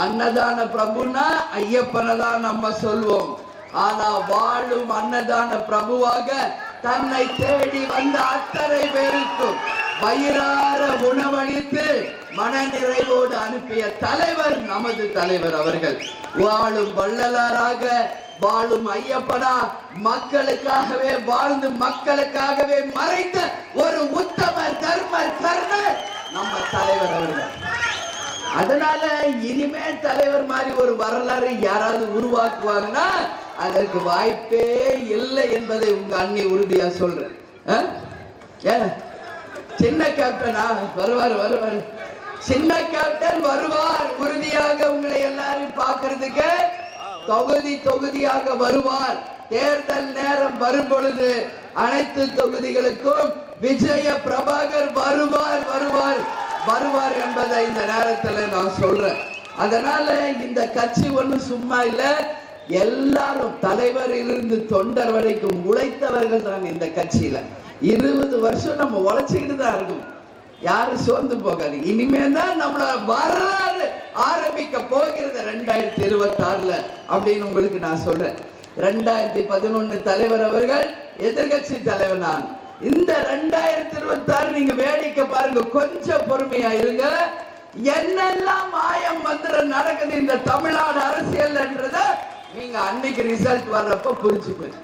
அன்னதான பிரபுனா ஐயப்பனை தான் நம்ம சொல்வோம். ஆனா வாழும் அன்னதான பிரபுவாக தன்னை தேடி வந்த அத்தனை பேருக்கும் வயிறார உணவளித்து மனநிறைவோடு அனுப்பிய தலைவர் நமது தலைவர் அவர்கள். வாழும் வள்ளலாராக வாழும் ஐயப்பனா மக்களுக்காகவே வாழ்ந்து மக்களுக்காகவே மறைந்த ஒரு உத்தம தர்மர் கர்ணர் நம்ம தலைவர் அவர்கள். அதனால இனிமே தலைவர் மாதிரி ஒரு வரலாறு யாராவது உருவாக்குவாங்கன்னா அதற்கு வாய்ப்பே இல்லை என்பதை உங்க அண்ணி உறுதியா சொல்றேன். சின்ன கேப்டனா வருவார், சின்ன கேப்டன் வருவார், உறுதியாக உங்களை எல்லாரும் பார்க்கறதுக்கு தொகுதியாக வருவார். தேர்தல் நேரம் வரும் பொழுது அனைத்து தொகுதிகளுக்கும் விஜய பிரபாகர் வருவார் என்பதை இந்த நேரத்தில் நான் சொல்றேன். அதனால இந்த கட்சி ஒண்ணு சும்மா இல்ல, எல்லாரும் தலைவரிலிருந்து தொண்டர் வரைக்கும் உழைத்தவர்கள் தான் இந்த கட்சியில. 20 வருஷம் நம்ம உழைச்சிக்கிட்டு தான் இருக்கும். யாரும் சோர்ந்து போகாது. இனிமே தான் நம்மள வரலாறு ஆரம்பிக்க போகிறது 2026 அப்படின்னு உங்களுக்கு நான் சொல்றேன். 2011 தலைவர் அவர்கள் எதிர்கட்சி தலைவர் நான். இந்த 2026 நீங்க வேடிக்கை பாருங்க, கொஞ்சம் பொறுமையா இருங்க. என்னெல்லாம் மாயம் மந்திரம் நடக்குது இந்த தமிழ்நாடு அரசியல் என்றத நீங்க அன்னைக்கு ரிசல்ட் வர்றப்ப புரிஞ்சுப்பீங்க.